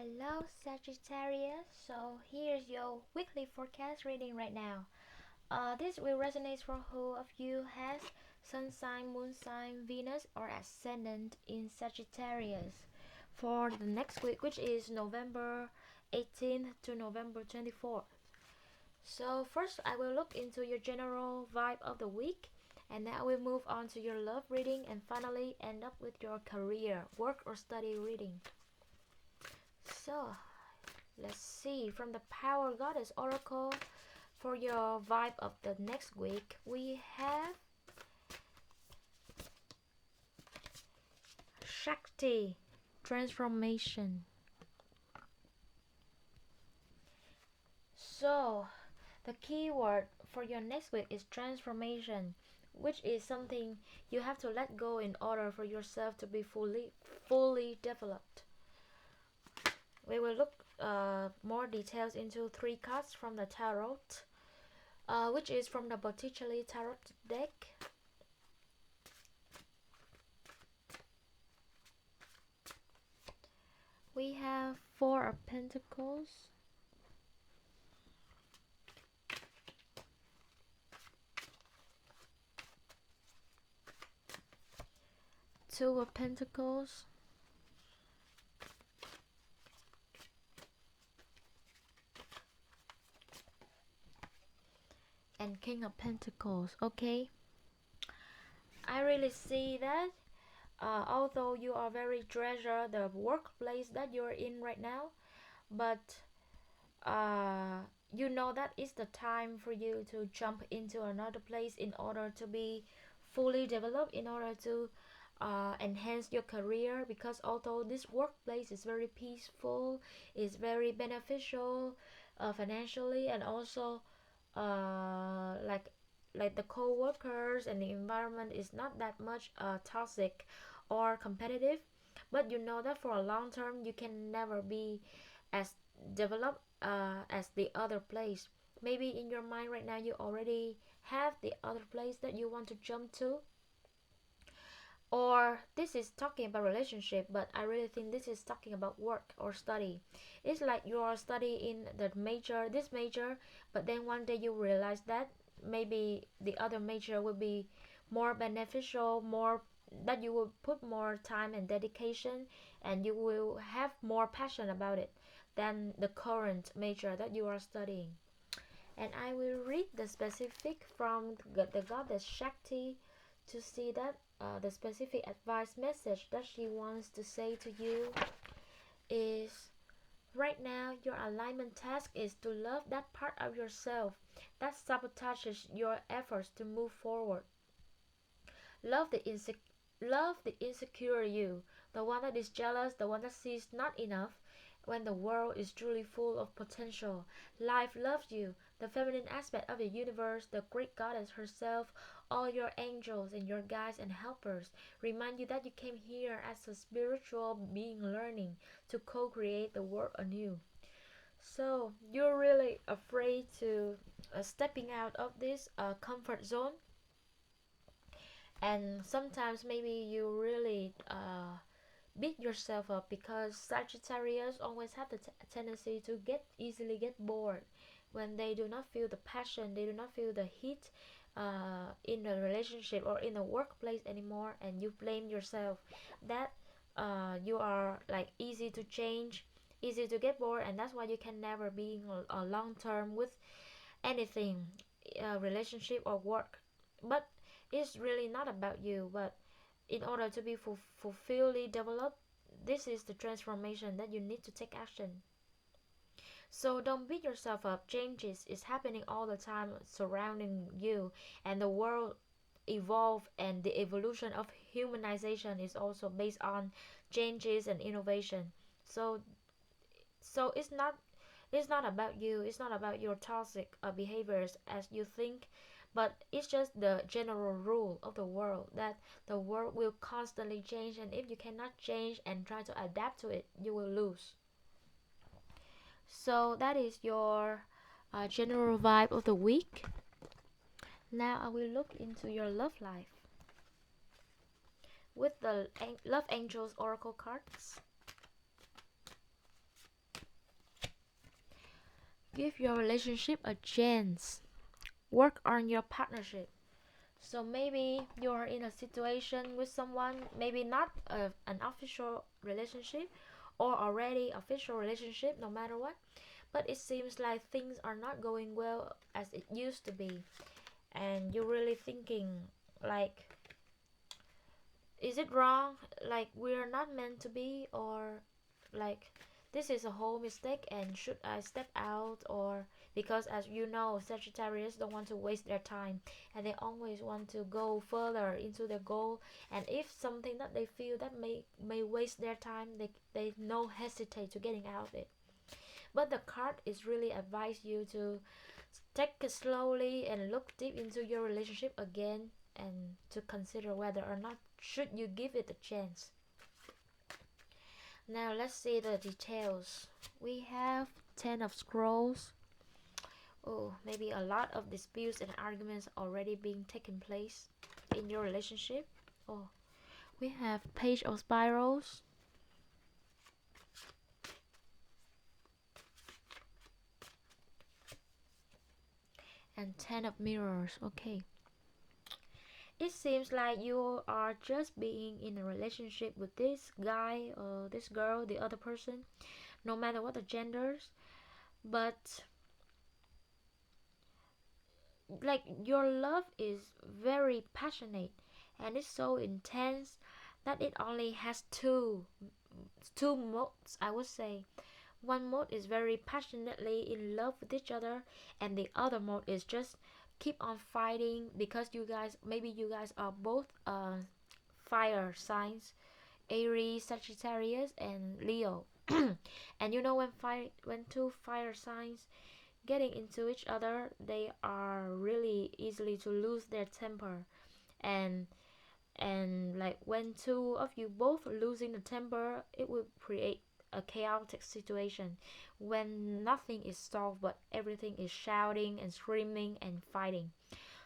Hello Sagittarius, so here's your weekly forecast reading right now. This will resonate for who of you has sun sign, moon sign, Venus or Ascendant in Sagittarius for the next week, which is November 18th to November 24th. So first I will look into your general vibe of the week, and then I will move on to your love reading and finally end up with your career, work or study reading. So let's see, from the Power Goddess Oracle for your vibe of the next week, we have Shakti, transformation. So the key word for your next week is transformation, which is something you have to let go in order for yourself to be fully developed. We will look more details into 3 cards from the tarot, which is from the Botticelli tarot deck. We have 4 of Pentacles, Two of Pentacles, and King of Pentacles. Okay, I really see that although you are very treasure the workplace that you're in right now, but you know that it's the time for you to jump into another place in order to be fully developed, in order to enhance your career, because although this workplace is very peaceful, is very beneficial financially, and also like the co-workers and the environment is not that much toxic or competitive, but you know that for a long term you can never be as developed as the other place. Maybe in your mind right now you already have the other place that you want to jump to, or this is talking about relationship, but I really think this is talking about work or study. It's like you are studying this major, but then one day you realize that maybe the other major will be more beneficial, more that you will put more time and dedication, and you will have more passion about it than the current major that you are studying. And I will read the specific from the goddess Shakti to see that the specific advice message that she wants to say to you is: right now your alignment task is to love that part of yourself that sabotages your efforts to move forward. Love the insecure you, the one that is jealous, the one that sees not enough when the world is truly full of potential. Life loves you, the feminine aspect of the universe, the great goddess herself, all your angels and your guides and helpers remind you that you came here as a spiritual being learning to co-create the world anew. So you're really afraid to stepping out of this comfort zone, and sometimes maybe you really beat yourself up, because Sagittarius always have the tendency to easily get bored when they do not feel the passion, they do not feel the heat in a relationship or in a workplace anymore, and you blame yourself that you are like easy to change, easy to get bored, and that's why you can never be in a long term with anything, relationship or work. But it's really not about you, but in order to be fulfilled developed, this is the transformation that you need to take action. So don't beat yourself up. Changes is happening all the time surrounding you, and the world evolve, and the evolution of humanization is also based on changes and innovation. So it's not about you, it's not about your toxic behaviors as you think, but it's just the general rule of the world that the world will constantly change, and if you cannot change and try to adapt to it, you will lose. So that is your general vibe of the week. Now I will look into your love life with the Love Angels Oracle cards. Give your relationship a chance. Work on your partnership. So maybe you're in a situation with someone, maybe not an official relationship or already official relationship, no matter what, but it seems like things are not going well as it used to be, and you're really thinking like, is it wrong? Like we're not meant to be, or like this is a whole mistake and should I step out? Or because as you know, Sagittarius don't want to waste their time and they always want to go further into their goal, and if something that they feel that may waste their time, they no hesitate to getting out of it. But the card is really advise you to take it slowly and look deep into your relationship again, and to consider whether or not should you give it a chance. Now let's see the details. We have 10 of scrolls. Oh, maybe a lot of disputes and arguments already being taken place in your relationship. Oh, we have page of spirals. And 10 of mirrors. Okay. It seems like you are just being in a relationship with this guy or this girl, the other person, no matter what the genders, but like your love is very passionate and it's so intense that it only has two modes, I would say. One mode is very passionately in love with each other, and the other mode is just keep on fighting because you guys are both fire signs, Aries, Sagittarius, and Leo. And you know, when two fire signs getting into each other, they are really easily to lose their temper. and and like when two of you both losing the temper, it will create a chaotic situation when nothing is solved but everything is shouting and screaming and fighting.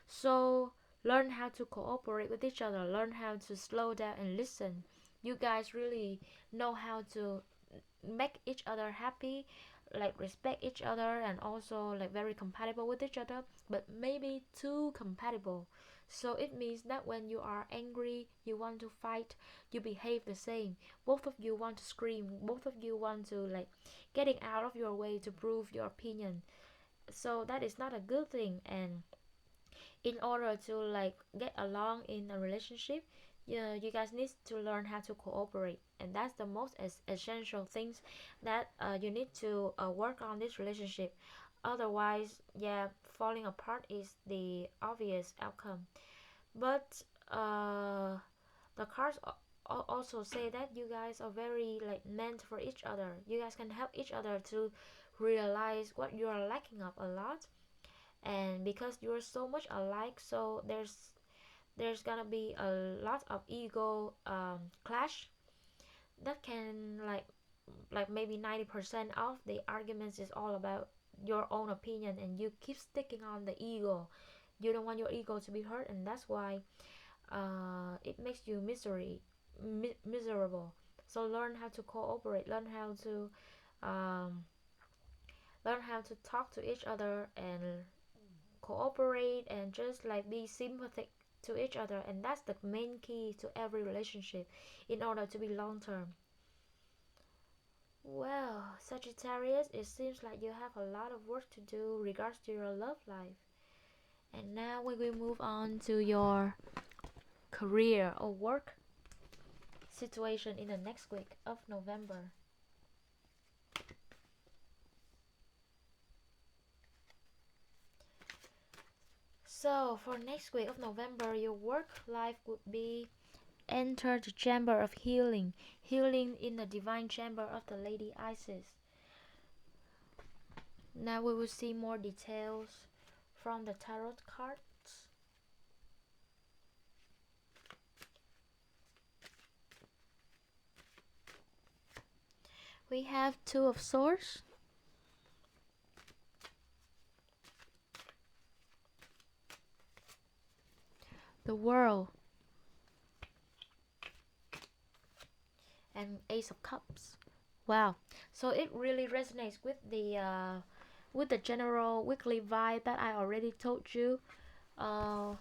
So learn how to cooperate with each other, learn how to slow down and listen. You guys really know how to make each other happy, like respect each other, and also like very compatible with each other, but maybe too compatible. So it means that when you are angry, you want to fight, you behave the same. Both of you want to scream, both of you want to like getting out of your way to prove your opinion. So that is not a good thing. And in order to like get along in a relationship, you guys need to learn how to cooperate, and that's the most essential things that you need to work on this relationship. Otherwise, yeah, falling apart is the obvious outcome. But the cards also say that you guys are very like meant for each other. You guys can help each other to realize what you are lacking of a lot, and because you're so much alike, so there's gonna be a lot of ego clash that can like maybe 90% of the arguments is all about your own opinion, and you keep sticking on the ego. You don't want your ego to be hurt, and that's why it makes you miserable. So learn how to cooperate, um, learn how to talk to each other and cooperate, and just like be sympathetic to each other, and that's the main key to every relationship in order to be long term. Well, Sagittarius, it seems like you have a lot of work to do regards to your love life. And now we will move on to your career or work situation in the next week of November. So for next week of November, your work life would be enter the chamber of healing, healing in the divine chamber of the Lady Isis. Now we will see more details from the tarot cards. We have Two of Swords, the World, and Ace of Cups. Wow, so it really resonates with the with the general weekly vibe that I already told you. uh,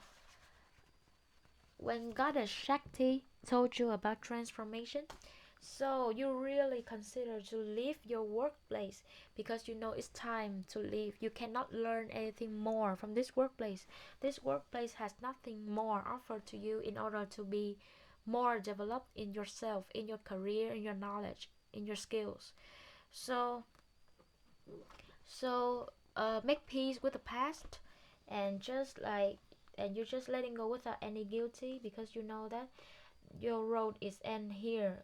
when Goddess Shakti told you about transformation, so you really consider to leave your workplace because you know it's time to leave. You cannot learn anything more from this workplace. This workplace has nothing more offered to you in order to be more developed in yourself, in your career, in your knowledge, in your skills. So make peace with the past, and you're just letting go without any guilty, because you know that your road is end here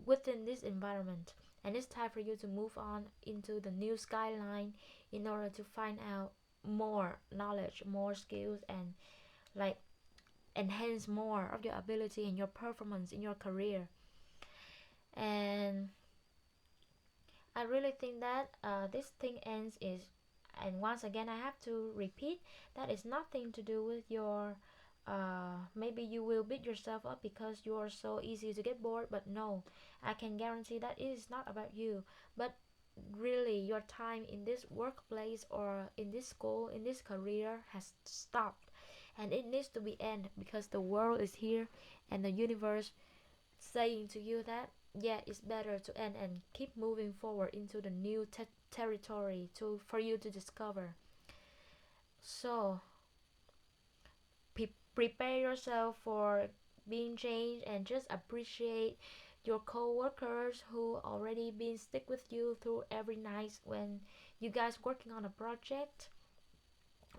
within this environment, and it's time for you to move on into the new skyline in order to find out more knowledge, more skills, and like enhance more of your ability and your performance in your career. And I really think that this thing ends is, and once again I have to repeat, that is nothing to do with your maybe you will beat yourself up because you are so easy to get bored, but no, I can guarantee that it is not about you, but really your time in this workplace or in this school, in this career has stopped, and it needs to be end because the world is here and the universe saying to you that yeah, it's better to end and keep moving forward into the new territory to for you to discover. So prepare yourself for being changed, and just appreciate your co-workers who already been stick with you through every night when you guys working on a project.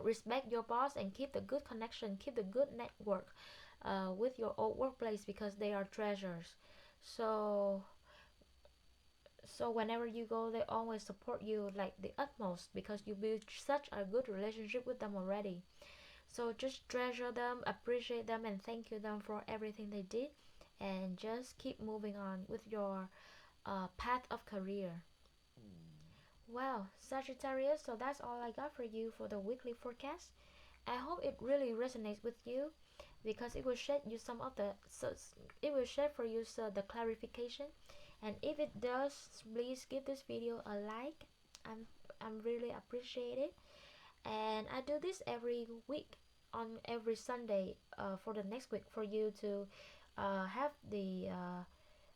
Respect your boss and keep the good connection, keep the good network with your old workplace, because they are treasures. So whenever you go, they always support you like the utmost because you build such a good relationship with them already. So just treasure them, appreciate them, and thank you them for everything they did, and just keep moving on with your path of career. Well, Sagittarius, so that's all I got for you for the weekly forecast. I hope it really resonates with you, because it will shed you some of the it will shed for you the clarification. And if it does, please give this video a like. I'm really appreciate it. And I do this every week on every Sunday for the next week, for you to have the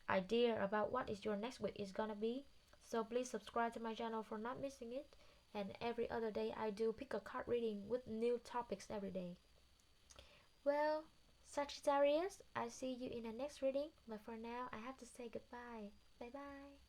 idea about what is your next week is gonna be. So please subscribe to my channel for not missing it. And every other day I do pick a card reading with new topics every day. Well, Sagittarius, I see you in the next reading, but for now I have to say goodbye. Bye bye.